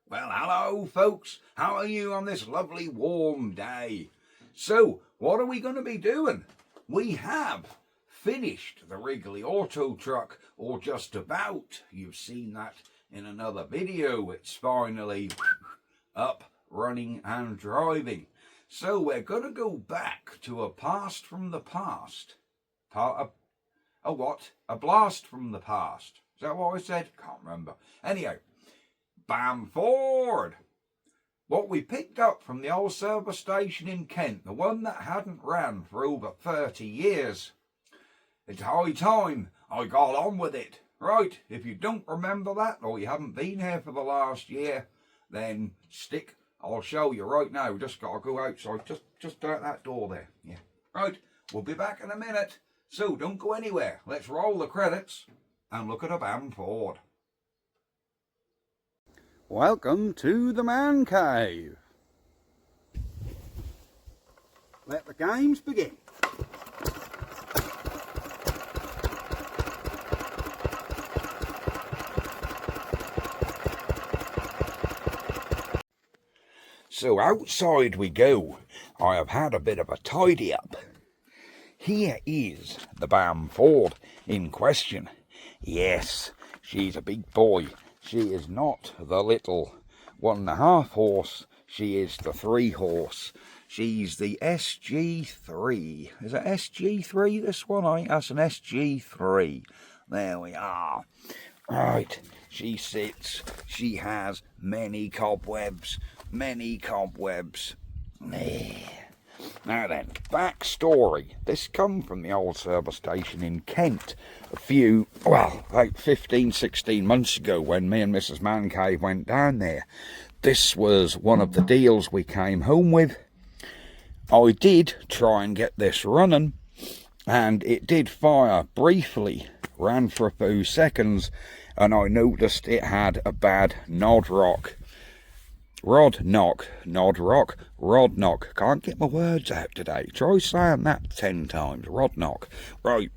Well, hello folks, how are you on this lovely warm day? So, what are we going to be doing? We have finished the Wrigley Auto Truck, or just about. You've seen that in another video. It's finally up, running and driving. So we're going to go back to a past from the past. A blast from the past. Is that what I said? Can't remember. Anyhow, Bamford. What we picked up from the old service station in Kent, the one that hadn't ran for over 30 years. It's high time I got on with it. Right, if you don't remember that, or you haven't been here for the last year, then stick. I'll show you right now. Just got to go outside. Just out that door there. Yeah. Right, we'll be back in a minute. So don't go anywhere. Let's roll the credits and look at a Bamford. Welcome to the man cave. Let the games begin. So outside we go. I have had a bit of a tidy up. Here is the Bamford in question. Yes, she's a big boy. She is not the little 1.5 horse. She is the 3 horse. She's the SG3. Is it SG3 this one? I think that's an SG3. There we are. Right, she sits. She has many cobwebs. Many cobwebs. There. Now then, backstory. This come from the old service station in Kent about 15, 16 months ago when me and Mrs. Mancave went down there. This was one of the deals we came home with. I did try and get this running, and it did fire briefly, ran for a few seconds, and I noticed it had a bad rod knock. Can't get my words out today. Try saying that 10 times. Rod knock. Right.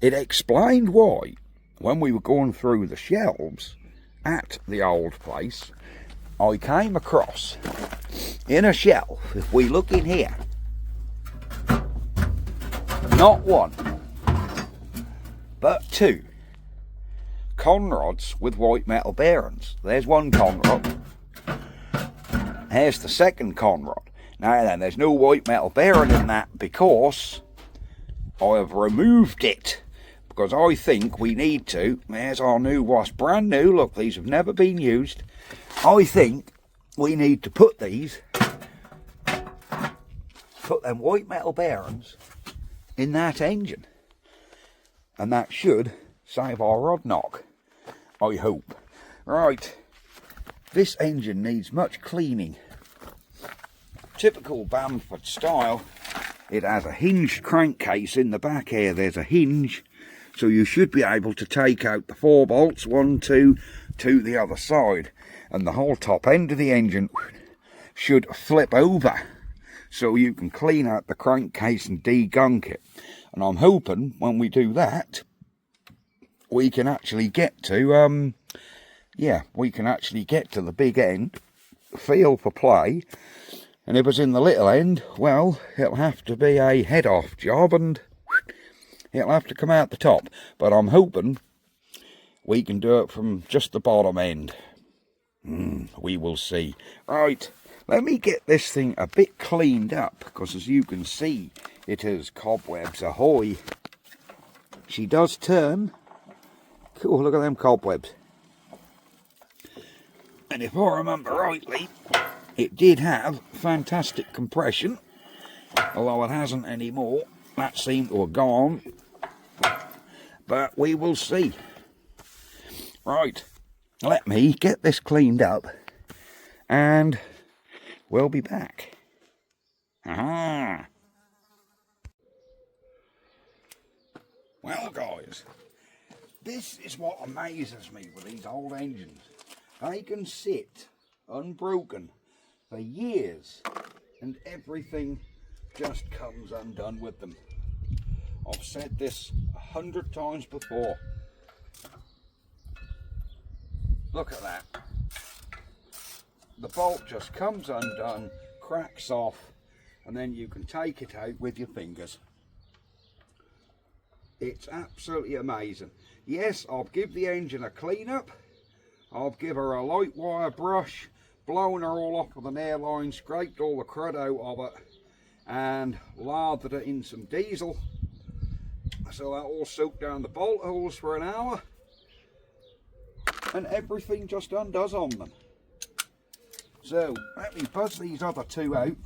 It explained why, when we were going through the shelves at the old place, I came across in a shelf, if we look in here, not 1, but 2 conrods with white metal bearings. There's 1 conrod. Here's the 2nd conrod. Now then, there's no white metal bearing in that because I have removed it. Because I think we need to. There's our new wash. Brand new. Look, these have never been used. I think we need to put them white metal bearings in that engine. And that should save our rod knock, I hope. Right, this engine needs much cleaning. Typical Bamford style, it has a hinged crankcase in the back here. There's a hinge, so you should be able to take out the 4 bolts, 1, 2, to the other side. And the whole top end of the engine should flip over, so you can clean out the crankcase and degunk it. And I'm hoping when we do that, we can actually get to the big end, feel for play. And if it's in the little end, well, it'll have to be a head-off job and it'll have to come out the top. But I'm hoping we can do it from just the bottom end. We will see. Right, let me get this thing a bit cleaned up, because as you can see, it is cobwebs ahoy. She does turn. Cool, look at them cobwebs. And if I remember rightly, it did have fantastic compression, although it hasn't anymore. That seemed to have gone, but we will see. Right, let me get this cleaned up and we'll be back. Aha. Well guys, this is what amazes me with these old engines. They can sit unbroken for years and everything just comes undone with them. I've said this 100 times before. Look at that. the bolt just comes undone, cracks off, and then you can take it out with your fingers. It's absolutely amazing. Yes, I'll give the engine a clean up. I'll give her a light wire brush, blown her all off with an airline, scraped all the crud out of it, and lathered it in some diesel. So that all soaked down the bolt holes for an hour, and everything just undoes on them. So let me buzz these other two out.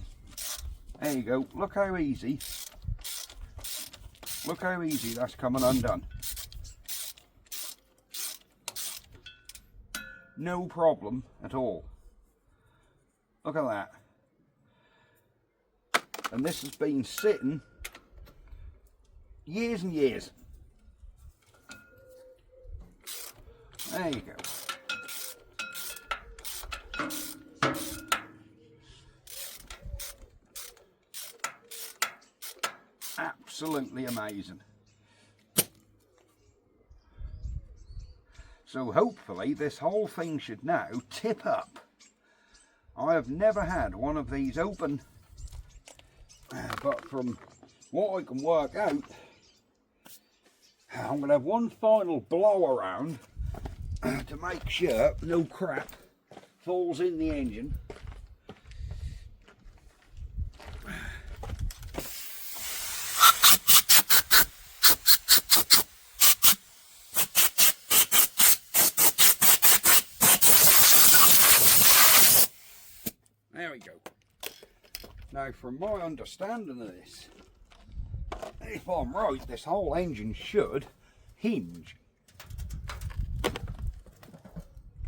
There you go. Look how easy. Look how easy that's coming undone. No problem at all. Look at that. And this has been sitting years and years. There you go. Absolutely amazing. So hopefully this whole thing should now tip up. I have never had one of these open, but from what I can work out, I'm going to have one final blow around to make sure no crap falls in the engine. There we go. Now, from my understanding of this, if I'm right, this whole engine should hinge.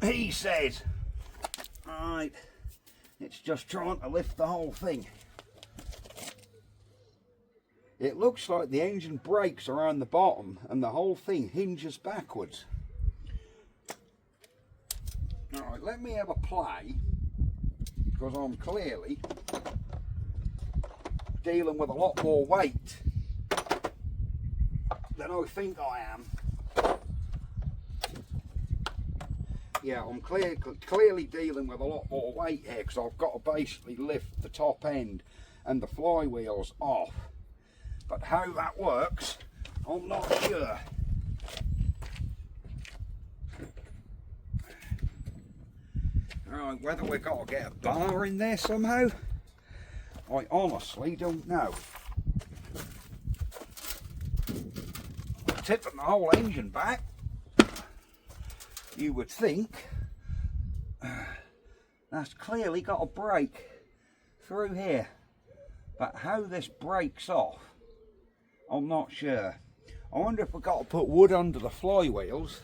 He says, right, it's just trying to lift the whole thing. It looks like the engine brakes around the bottom and the whole thing hinges backwards. Alright, let me have a play, because I'm clearly dealing with a lot more weight than I think I am. Yeah, I'm clearly dealing with a lot more weight here, because I've got to basically lift the top end and the flywheels off. But how that works, I'm not sure. Alright, whether we've got to get a bar in there somehow, I honestly don't know. Tipping the whole engine back, you would think that's clearly got a break through here. But how this breaks off, I'm not sure. I wonder if we've got to put wood under the flywheels.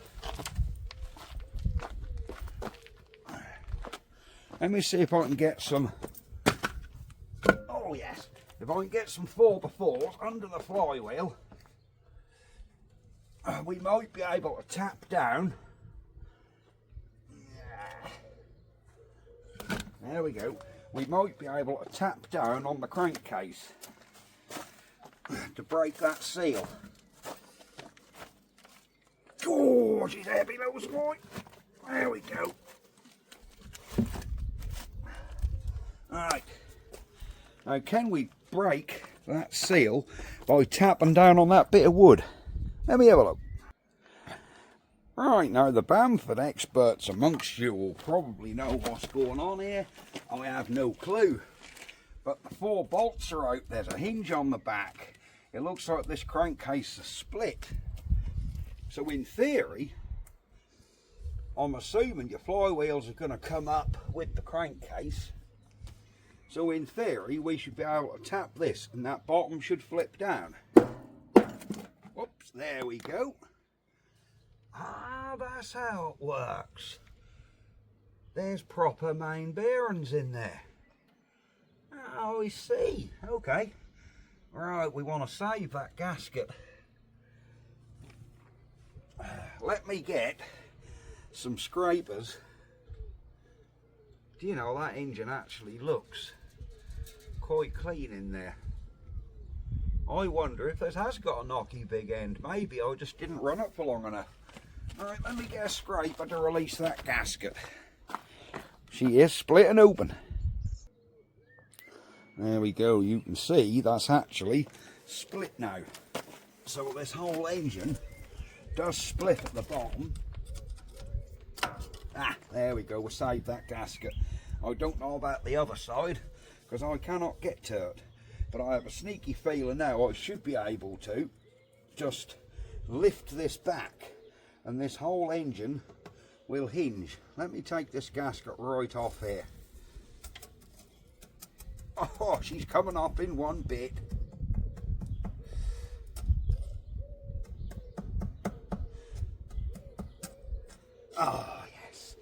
Let me see if I can get some, oh yes, if I can get some 4x4s under the flywheel, we might be able to tap down. There we go. We might be able to tap down on the crankcase to break that seal. Oh, she's heavy, those boy. There we go. Alright, now can we break that seal by tapping down on that bit of wood? Let me have a look. Right, now the Bamford experts amongst you will probably know what's going on here. I have no clue. But the 4 bolts are out, there's a hinge on the back. It looks like this crankcase is split. So in theory, I'm assuming your flywheels are going to come up with the crankcase. So in theory, we should be able to tap this and that bottom should flip down. Whoops, there we go. Ah, that's how it works. There's proper main bearings in there. Oh, I see. Okay. Right, we want to save that gasket. Let me get some scrapers. Do you know, that engine actually looks quite clean in there. I wonder if this has got a knocky big end. Maybe I just didn't run it for long enough. Alright, let me get a scraper to release that gasket. She is splitting open. There we go, you can see that's actually split now. So this whole engine does split at the bottom. Ah, there we go, we saved that gasket. I don't know about the other side because I cannot get to it, but I have a sneaky feeling now I should be able to just lift this back and this whole engine will hinge. Let me take this gasket right off here. Oh, she's coming up in one bit. Oh yes,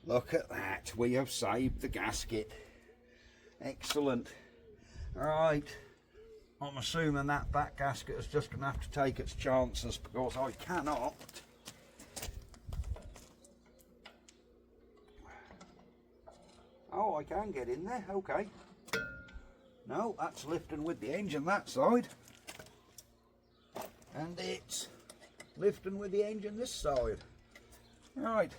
look at that, we have saved the gasket. Excellent. Right, I'm assuming that back gasket is just going to have to take its chances because I cannot. Oh, I can get in there, okay. No, that's lifting with the engine that side. And it's lifting with the engine this side. Right,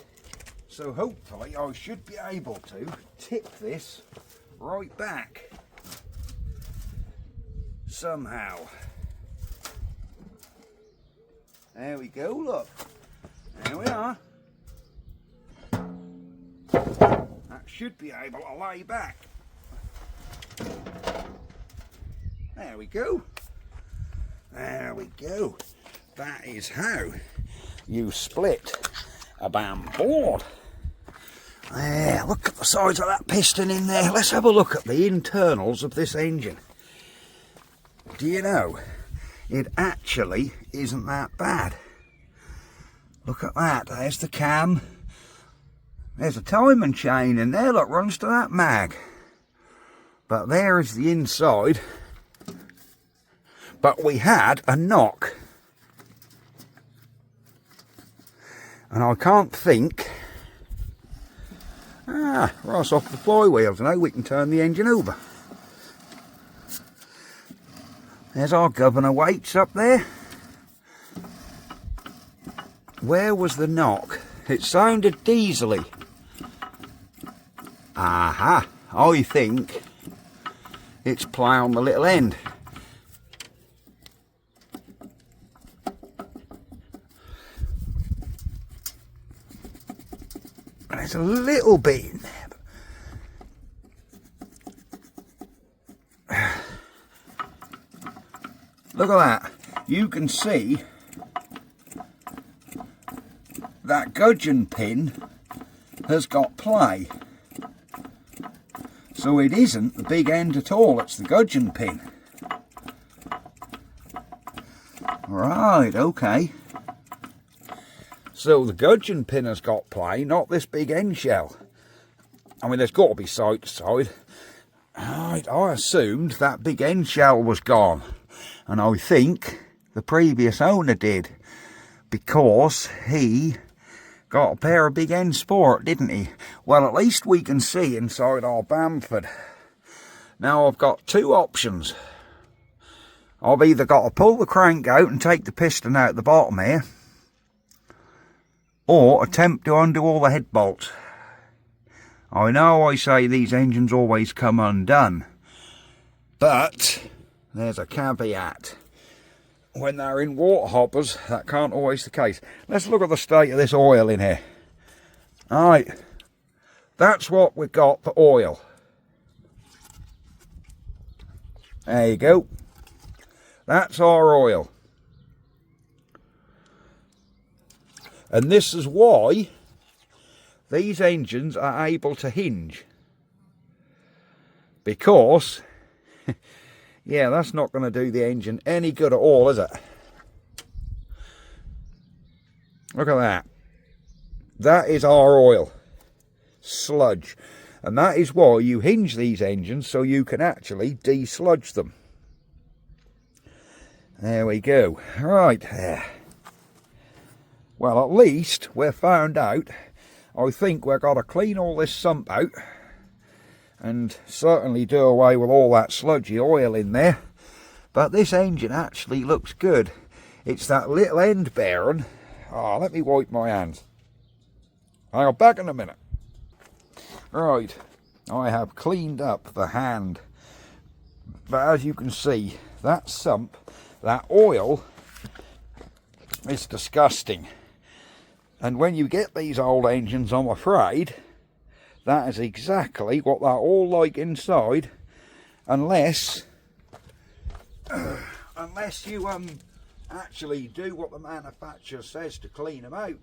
so hopefully I should be able to tip this right back somehow. There we go, look. There we are. That should be able to lay back. There we go. There we go. That is how you split a Bamford. There, look at the size of that piston in there. Let's have a look at the internals of this engine. Do you know, it actually isn't that bad. Look at that, there's the cam. There's a timing chain in there, look, runs to that mag. But there is the inside. But we had a knock. And I can't think. Right off the flywheels now, we can turn the engine over. There's our governor weights up there. Where was the knock? It sounded diesely. Aha, I think it's play on the little end. There's a little bit in there. Look at that. You can see that gudgeon pin has got play. So it isn't the big end at all, it's the gudgeon pin. Right, okay. So the gudgeon pin has got play, not this big end shell. I mean, there's got to be side to side. Right, I assumed that big end shell was gone. And I think the previous owner did. Because he got a pair of big end sport, didn't he? Well, at least we can see inside our Bamford. Now I've got two options. I've either got to pull the crank out and take the piston out the bottom here, or attempt to undo all the head bolts. I know I say these engines always come undone, but there's a caveat. When they're in water hoppers, that can't always be the case. Let's look at the state of this oil in here. Alright, that's what we've got for oil. There you go. That's our oil. And this is why these engines are able to hinge. Because, yeah, that's not going to do the engine any good at all, is it? Look at that. That is our oil. Sludge. And that is why you hinge these engines, so you can actually de-sludge them. There we go. Right there. Well, at least we've found out. I think we've got to clean all this sump out and certainly do away with all that sludgy oil in there. But this engine actually looks good. It's that little end bearing. Oh, let me wipe my hands. I'll be back in a minute. Right, I have cleaned up the hand, but as you can see, that sump, that oil is disgusting. And when you get these old engines, I'm afraid that is exactly what they're all like inside, unless you actually do what the manufacturer says to clean them out.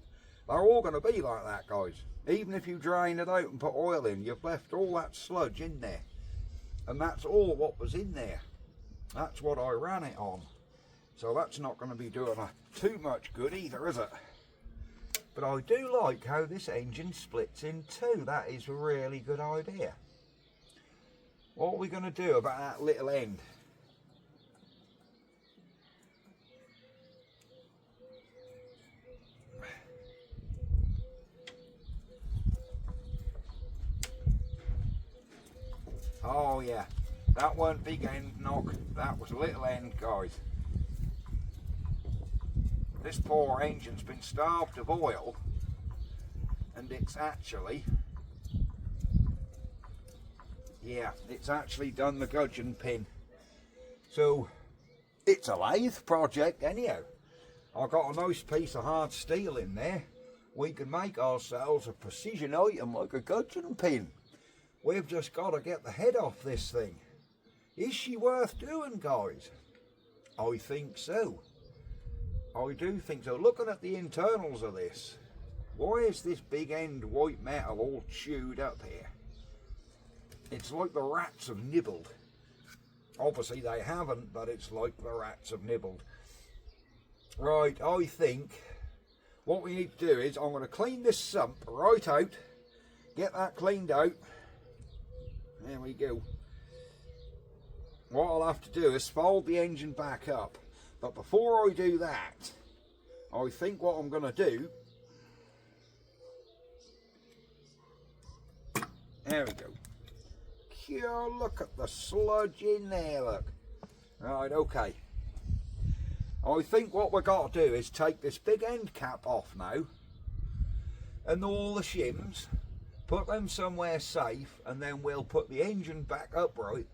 They're all going to be like that, guys. Even if you drain it out and put oil in, you've left all that sludge in there, and that's all what was in there. That's what I ran it on, so that's not going to be doing too much good either, is it? But I do like how this engine splits in two. That is a really good idea. What are we going to do about that little end? Oh yeah, that weren't big end knock, that was little end, guys. This poor engine's been starved of oil, and it's actually, yeah, it's actually done the gudgeon pin. So it's a lathe project anyhow. I've got a nice piece of hard steel in there. We can make ourselves a precision item like a gudgeon pin. We've just got to get the head off this thing. Is she worth doing, guys? I think so. I do think so. Looking at the internals of this, why is this big end white metal all chewed up here? It's like the rats have nibbled. Obviously they haven't, but it's like the rats have nibbled. Right, I think what we need to do is I'm going to clean this sump right out, get that cleaned out. There we go. What I'll have to do is fold the engine back up. But before I do that, I think what I'm going to do... There we go. Pure, look at the sludge in there, look. Right, okay. I think what we've got to do is take this big end cap off now, and all the shims, put them somewhere safe, and then we'll put the engine back upright.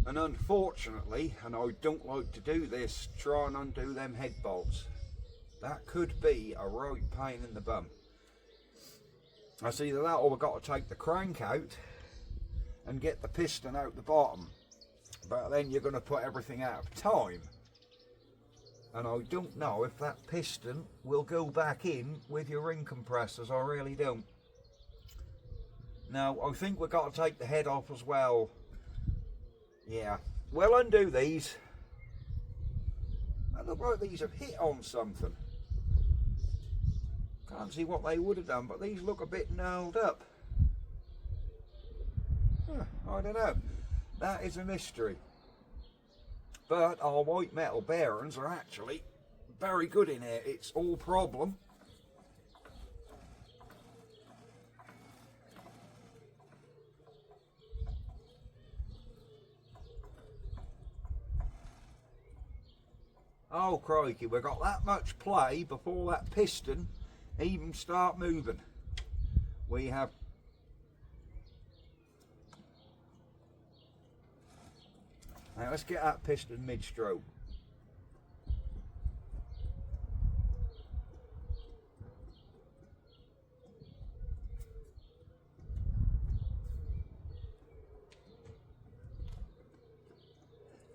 And unfortunately, and I don't like to do this, try and undo them head bolts. That could be a right pain in the bum. That's either that or we've got to take the crank out and get the piston out the bottom. But then you're going to put everything out of time. And I don't know if that piston will go back in with your ring compressors. I really don't. Now, I think we've got to take the head off as well. Yeah, we'll undo these. They look like these have hit on something. Can't see what they would have done, but these look a bit gnarled up. I don't know. That is a mystery. But our white metal bearings are actually very good in here. It's all problem. Oh crikey, we've got that much play before that piston even start moving. We have... Now let's get that piston mid-stroke.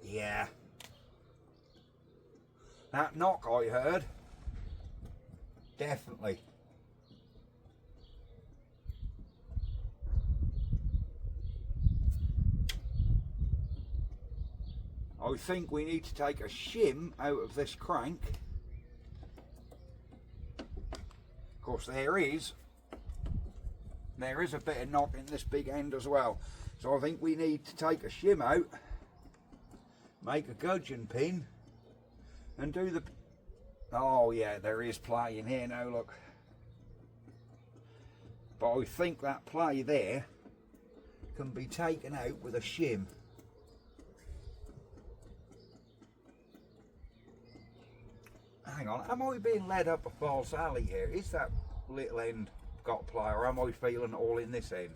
Yeah. That knock I heard, definitely. I think we need to take a shim out of this crank. Of course there is a bit of knock in this big end as well. So I think we need to take a shim out, make a gudgeon pin, and do the... Oh yeah, there is play in here now, look. But I think that play there can be taken out with a shim. Hang on, am I being led up a false alley here? Is that little end got play, or am I feeling it all in this end?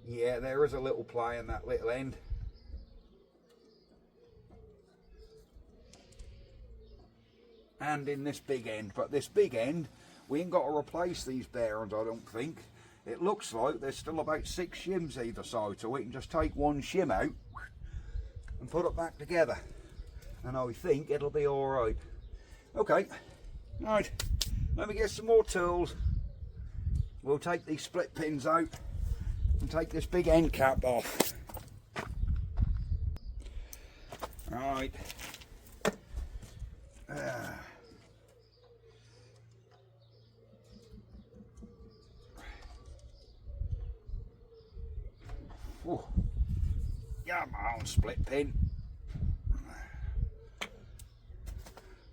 Yeah, there is a little play in that little end. And in this big end, but this big end, we ain't got to replace these bearings, I don't think. It looks like there's still about 6 shims either side, so we can just take one shim out and put it back together. And I think it'll be alright. Okay, right, let me get some more tools. We'll take these split pins out and take this big end cap off. Right. Oh, come on, split pin.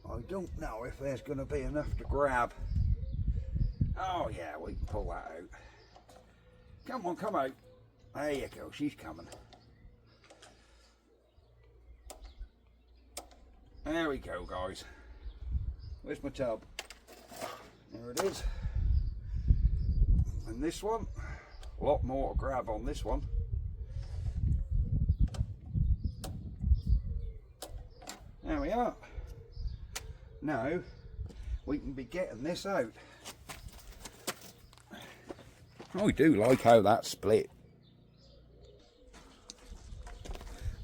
I don't know if there's going to be enough to grab. Oh yeah, we can pull that out. Come on, come out. There you go, she's coming. There we go, guys. Where's my tub? There it is. And this one, a lot more to grab on this one. There we are. Now we can be getting this out. I do like how that's split.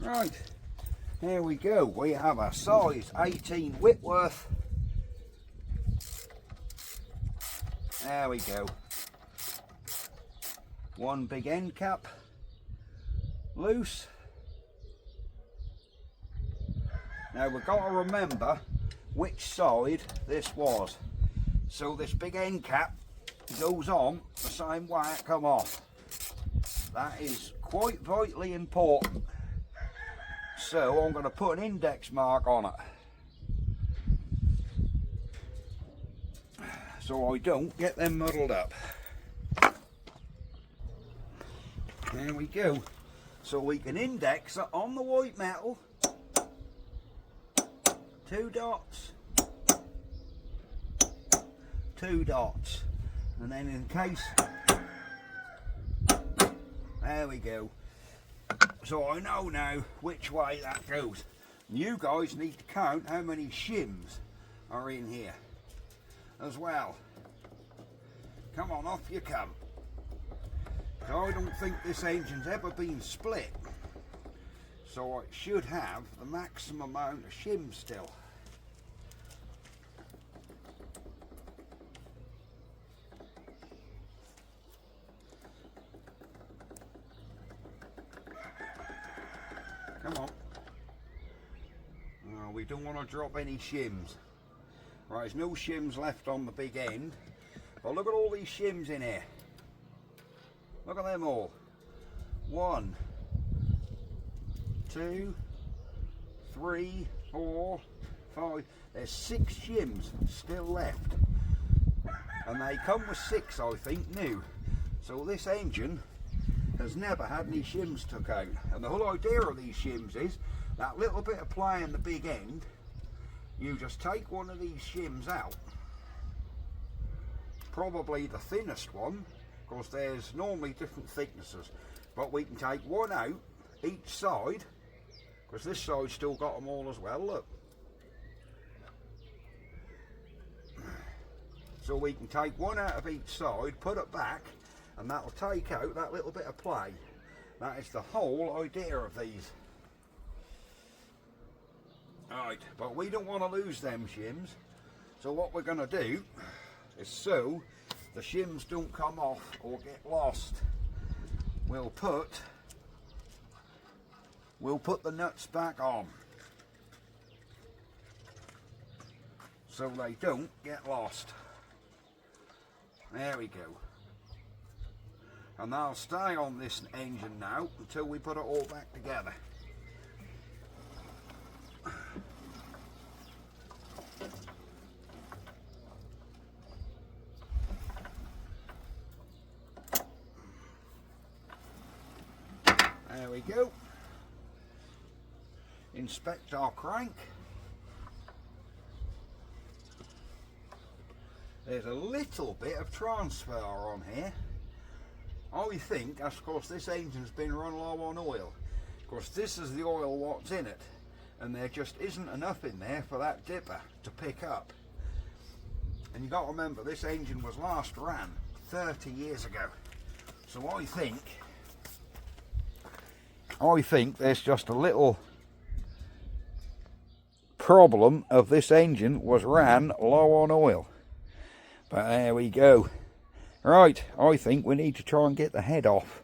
Right, here we go. We have a size 18 Whitworth. There we go. One big end cap loose. Now we've got to remember which side this was. So this big end cap goes on the same way it come off. That is quite vitally important. So I'm going to put an index mark on it, so I don't get them muddled up. There we go. So we can index it on the white metal. 2 dots. 2 dots. And then in case, there we go. So I know now which way that goes. You guys need to count how many shims are in here as well. Come on, off you come. So I don't think this engine's ever been split, so it should have the maximum amount of shims still. Come on. Oh, we don't want to drop any shims. Right, there's no shims left on the big end. But look at all these shims in here. Look at them all. 1, 2, 3, 4, 5. There's 6 shims still left. And they come with 6, I think, new. So this engine has never had any shims took out. And the whole idea of these shims is that little bit of play in the big end, you just take one of these shims out, probably the thinnest one, because there's normally different thicknesses, but we can take one out each side, because this side's still got them all as well, look. So we can take one out of each side, put it back, and that'll take out that little bit of play. That is the whole idea of these. Right, but we don't want to lose them shims, so what we're going to do is, so the shims don't come off or get lost, we'll put the nuts back on so they don't get lost. There we go. And they'll stay on this engine now until we put it all back together. There we go. inspect our crank. There's a little bit of transfer on here. I think that's because this engine's been run low on oil. Of course, this is the oil what's in it, and there just isn't enough in there for that dipper to pick up. And you got to remember, this engine was last ran 30 years ago. So I think there's just a little problem of this engine was ran low on oil. But there we go. Right, I think we need to try and get the head off.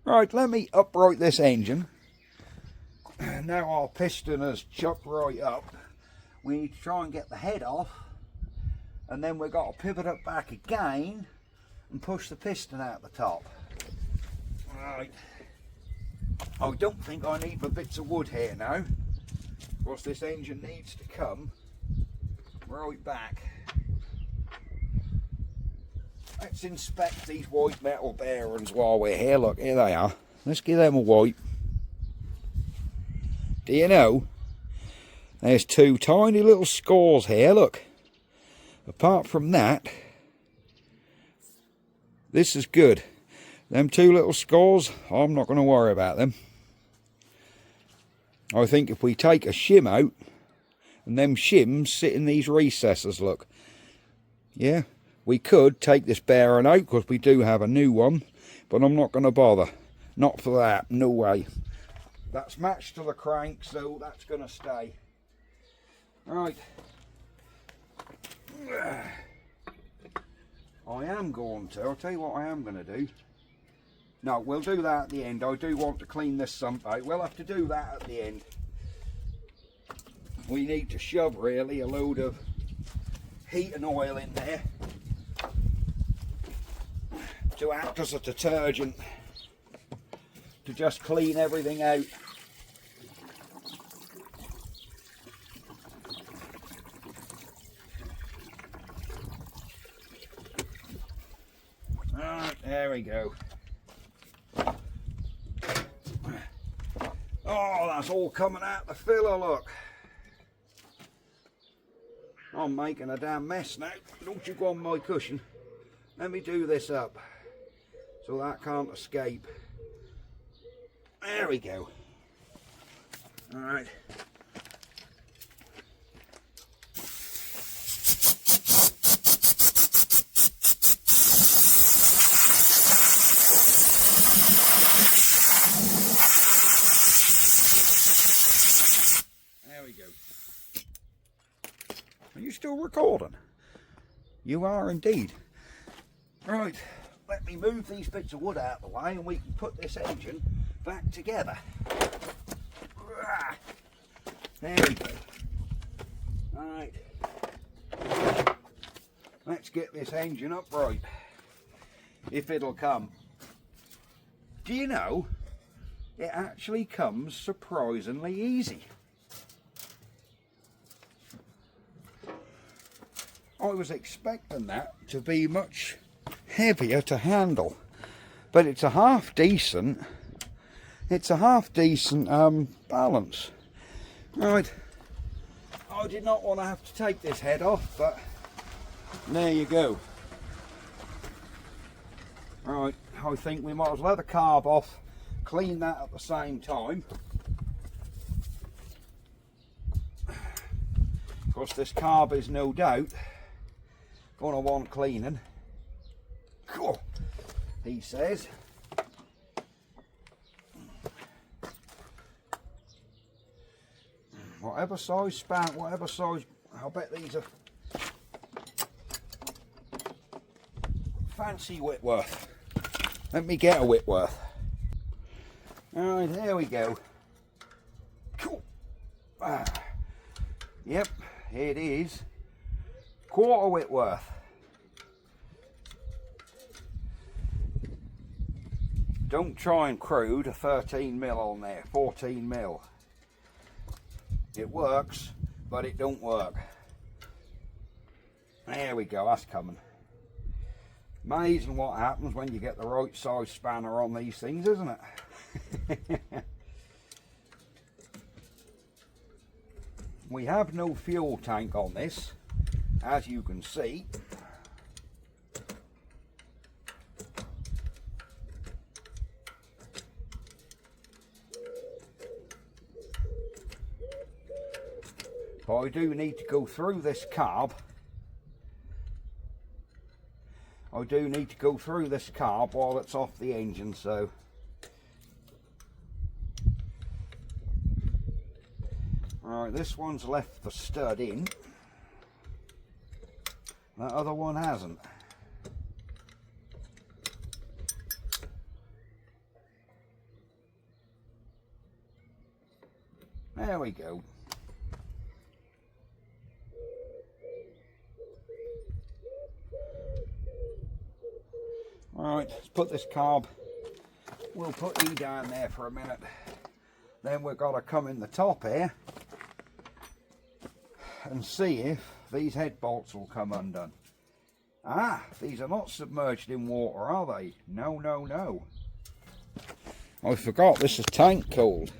Right, let me upright this engine. Now our piston has chucked right up. We need to try and get the head off, and then we've got to pivot it back again and push the piston out the top. Right. I don't think I need the bits of wood here now. Of course, this engine needs to come right back. Let's inspect these white metal bearings while we're here. Look, here they are. Let's give them a wipe. Do you know, there's two tiny little scores here, look. Apart from that, this is good. Them two little scores, I'm not going to worry about them. I think if we take a shim out, and them shims sit in these recesses, look. Yeah, we could take this bearing out, because we do have a new one, but I'm not going to bother. Not for that, no way. That's matched to the crank, so that's going to stay. Right. I am going to, I'll tell you what I am going to do. No, we'll do that at the end. I do want to clean this sump out. We'll have to do that at the end. We need to shove, really, a load of heat and oil in there to act as a detergent, to just clean everything out. Right, there we go. Oh, that's all coming out the filler, look. I'm making a damn mess now. Don't you go on my cushion. Let me do this up so that can't escape. There we go. All right. There we go. Are you still recording? You are indeed. Right. Let me move these bits of wood out of the way and we can put this engine back together. There we go. Alright. Let's get this engine upright. If it'll come. Do you know, it actually comes surprisingly easy. I was expecting that to be much heavier to handle, but it's a half decent balance. Right, I did not want to have to take this head off, but there you go. Right, I think we might as well have the carb off, clean that at the same time. Of course, this carb is no doubt going to want cleaning. Cool, he says. Whatever size span, whatever size, I'll bet these are fancy Whitworth. Let me get a Whitworth. Alright, there we go. Cool. Yep, here it is. Quarter Whitworth. Don't try and crude a 13mm on there, 14mm. It works, but it don't work. There we go, that's coming. Amazing what happens when you get the right size spanner on these things, isn't it? We have no fuel tank on this, as you can see. But I do need to go through this carb. I do need to go through this carb while it's off the engine, so alright, this one's left the stud in. That other one hasn't. There we go. Alright, let's put this carb, we'll put E down there for a minute. Then we've got to come in the top here and see if these head bolts will come undone. Ah, these are not submerged in water, are they? No, no, no. I forgot this is tank cooled.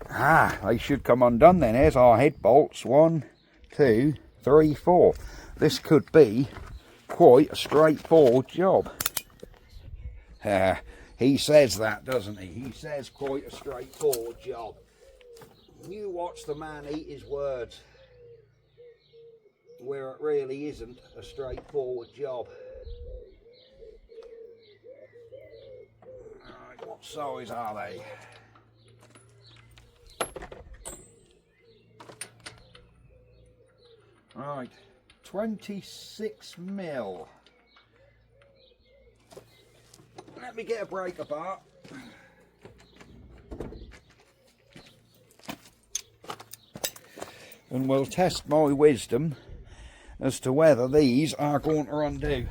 Ah, they should come undone then. Here's our head bolts. 1, 2, 3, 4. This could be quite a straightforward job. He says that, doesn't he? He says quite a straightforward job. You watch the man eat his words, where it really isn't a straightforward job. Alright, what size are they? Right, 26 mil. Let me get a breaker bar. And we'll test my wisdom as to whether these are going to undo.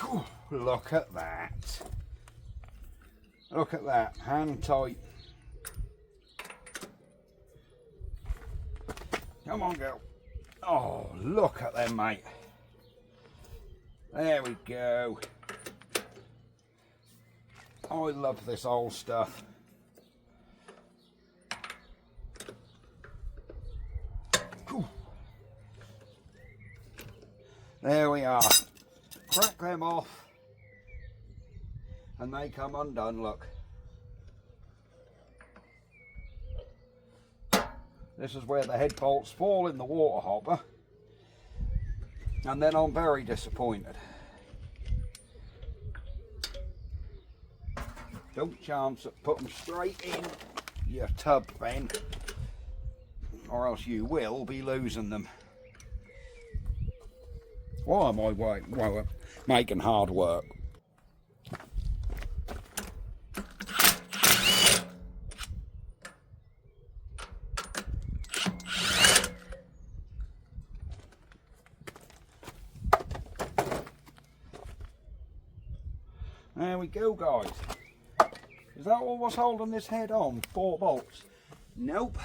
Whew, look at that. Look at that, hand tight. Come on, girl. Oh, look at them, mate. There we go. I love this old stuff. Whew. There we are. Crack them off and they come undone, look. This is where the head bolts fall in the water hopper, and then I'm very disappointed. Don't chance it, put them straight in your tub then, or else you will be losing them. Why am I making hard work? There we go, guys. Is that what was holding this head on? 4 bolts? Nope.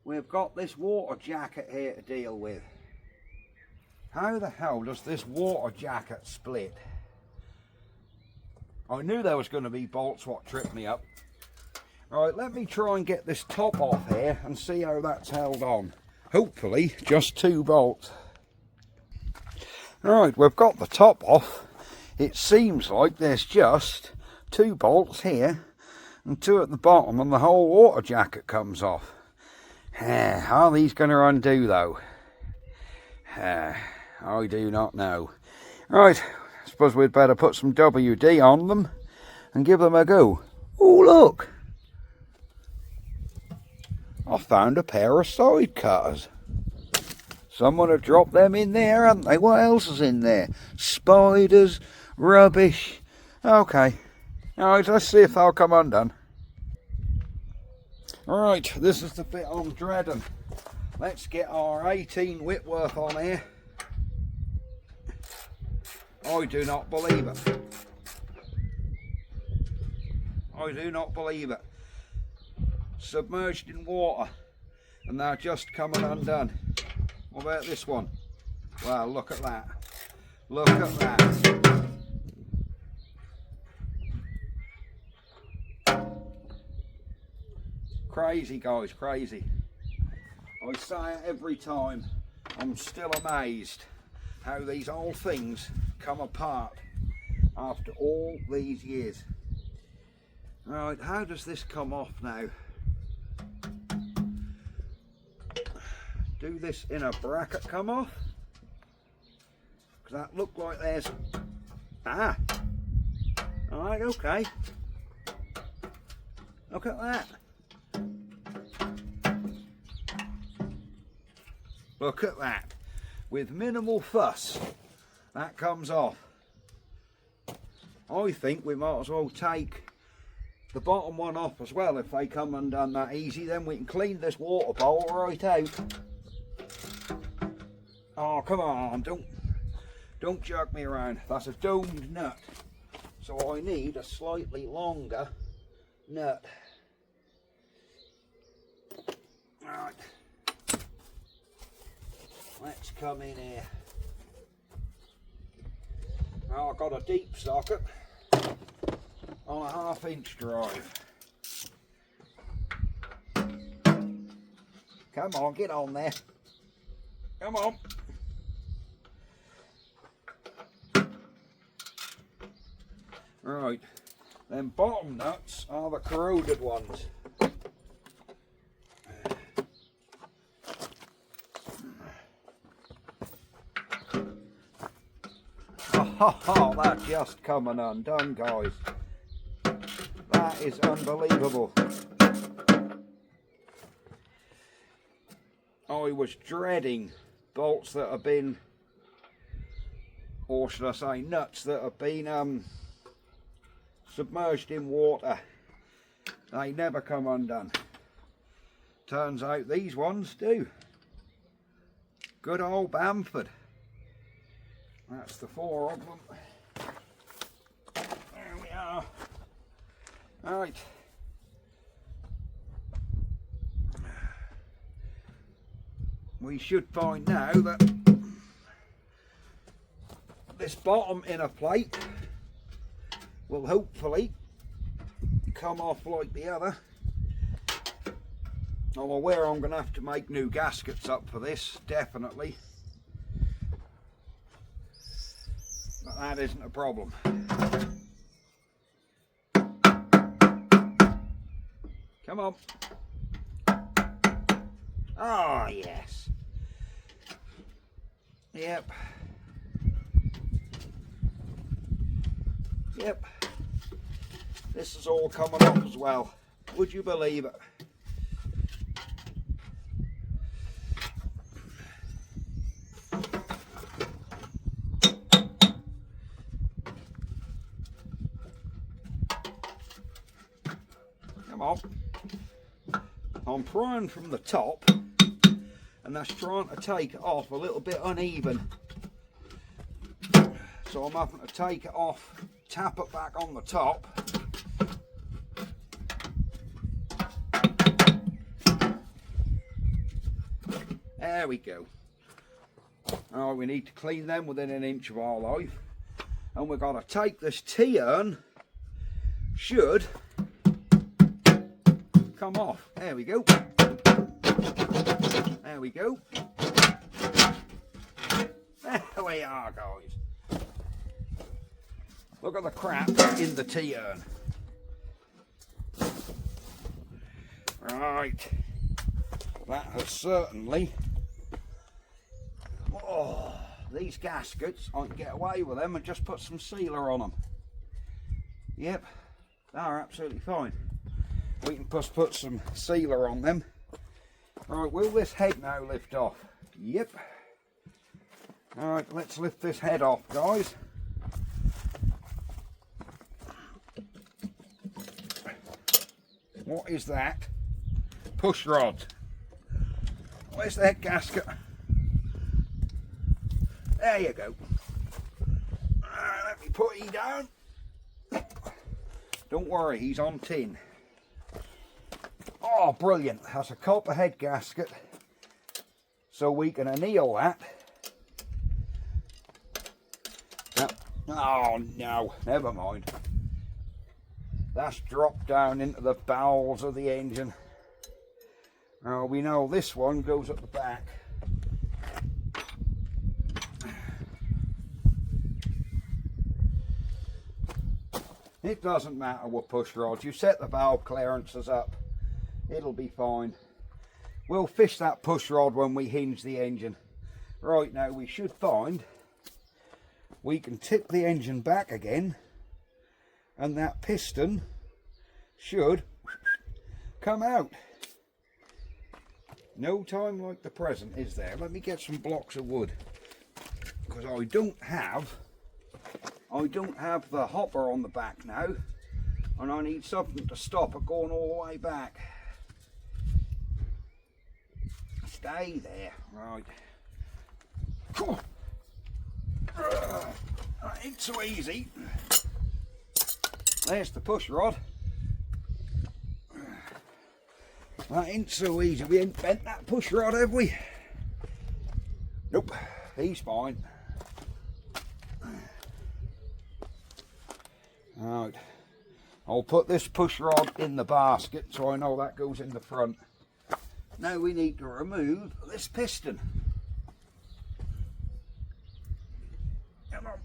We've got this water jacket here to deal with. How the hell does this water jacket split? I knew there was going to be bolts what tripped me up. Right, let me try and get this top off here and see how that's held on. Hopefully just 2 bolts. Right, we've got the top off. It seems like there's just 2 bolts here and 2 at the bottom, and the whole water jacket comes off. Are these going to undo though? I do not know. Right, I suppose we'd better put some WD on them and give them a go. Oh, look! I found a pair of side cutters. Someone had dropped them in there, hadn't they? What else is in there? Spiders, rubbish. Okay. Alright, let's see if they'll come undone. Right, this is the bit I'm dreading. Let's get our 18 Whitworth on here. I do not believe it. I do not believe it. Submerged in water and they're just coming undone. What about this one? Well, look at that. Look at that. Crazy, guys, crazy. I say it every time. I'm still amazed how these old things come apart after all these years. Right, how does this come off now? Do this in a bracket come off? Because that look like there's... Ah! Alright, okay. Look at that. Look at that. With minimal fuss, that comes off. I think we might as well take the bottom one off as well if they come undone that easy. Then we can clean this water bowl right out. Oh, come on, don't jerk me around. That's a domed nut. So I need a slightly longer nut. Right. Let's come in here. Now I've got a deep socket on a 1/2 inch drive. Come on, get on there. Come on. Right, then bottom nuts are the corroded ones. Oh, that's just coming undone, guys. That is unbelievable. I was dreading bolts that have been, or should I say nuts that have been submerged in water. They never come undone. Turns out these ones do. Good old Bamford. That's the 4 of them. There we are. Right. We should find now that this bottom inner plate will hopefully come off like the other. I'm aware I'm going to have to make new gaskets up for this, definitely. But that isn't a problem. Come on. Ah, yes. Yep. Yep. This is all coming off as well. Would you believe it? Come on. I'm prying from the top, and that's trying to take it off a little bit uneven. So I'm having to take it off, tap it back on the top. There we go. Oh, we need to clean them within 1 inch of our life. And we've got to take this T-urn, should come off. There we go. There we go. There we are, guys. Look at the crap in the T-urn. Right. That has certainly... Oh, these gaskets, I can get away with them and just put some sealer on them. Yep, they're absolutely fine. We can just put some sealer on them. Right, will this head now lift off? Yep. Alright, let's lift this head off, guys. What is that? Push rod. Where's the head gasket? There you go. Let me put you down. Don't worry, he's on tin. Oh, brilliant. That's a copper head gasket. So we can anneal that. Oh, no. Never mind. That's dropped down into the bowels of the engine. Now we know this one goes at the back. It doesn't matter what push rods, you set the valve clearances up, it'll be fine. We'll fish that push rod when we hinge the engine. Right, now we should find we can tip the engine back again and that piston should come out. No time like the present, is there? Let me get some blocks of wood, because I don't have the hopper on the back now, and I need something to stop it going all the way back. Stay there. Right. That ain't so easy. There's the push rod. That ain't so easy. We ain't bent that push rod, have we? Nope. He's fine. Right. I'll put this push rod in the basket so I know that goes in the front. Now we need to remove this piston. Come on.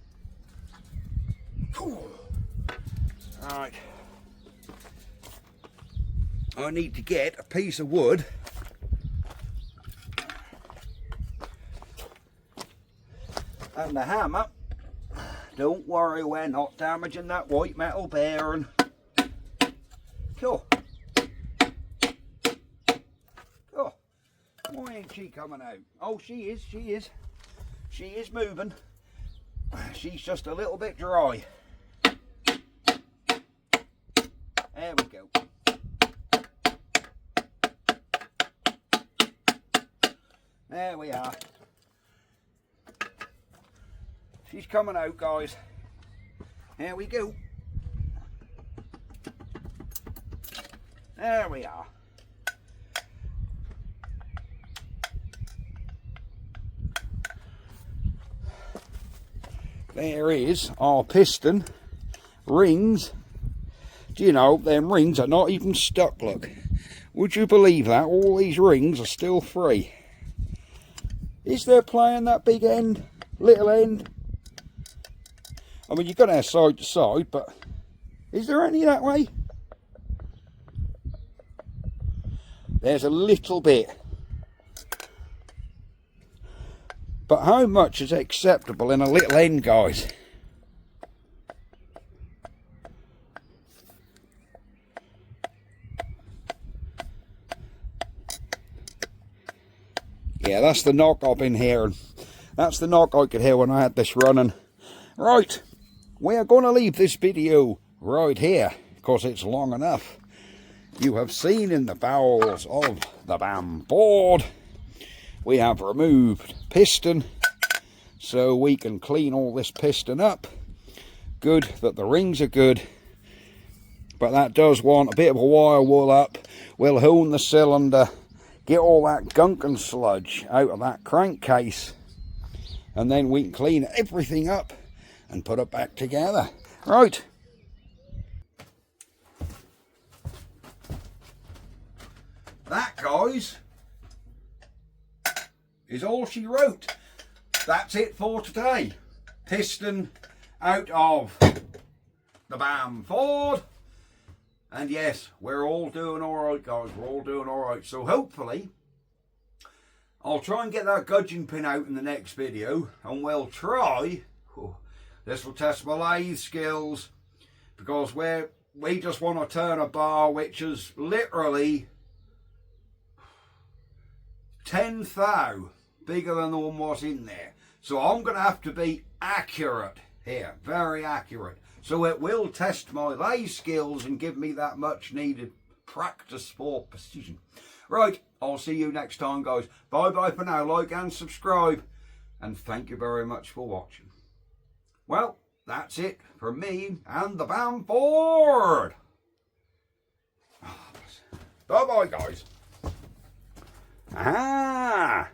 Right. I need to get a piece of wood and a hammer. Don't worry, we're not damaging that white metal bearing. Cool. Cool. Why ain't she coming out? Oh, she is. She is moving. She's just a little bit dry. There we go. There we are. She's coming out, guys. There we go. There we are. There is our piston rings. Do you know, them rings are not even stuck, look. Would you believe that? All these rings are still free. Is there playing that big end, little end? I mean, you've got to have side to side, but is there any that way? There's a little bit. But how much is acceptable in a little end, guys? Yeah, that's the knock I've been hearing. That's the knock I could hear when I had this running. Right, we are going to leave this video right here, because it's long enough. You have seen in the bowels of the Bamford, we have removed piston, so we can clean all this piston up. Good that the rings are good, but that does want a bit of a wire wool up. We'll hone the cylinder, get all that gunk and sludge out of that crankcase, and then we can clean everything up and put it back together. Right. That, guys, is all she wrote. That's it for today. Piston out of the Bamford. And yes, we're all doing alright, guys. We're all doing alright. So hopefully, I'll try and get that gudgeon pin out in the next video. And we'll try, this will test my lathe skills. Because we just want to turn a bar which is literally 10 thou bigger than the one was in there. So I'm going to have to be accurate here. Very accurate. So it will test my lathe skills and give me that much needed practice for precision. Right, I'll see you next time, guys. Bye bye for now. Like and subscribe. And thank you very much for watching. Well, that's it from me and the Bamford. Bye bye, guys. Ah.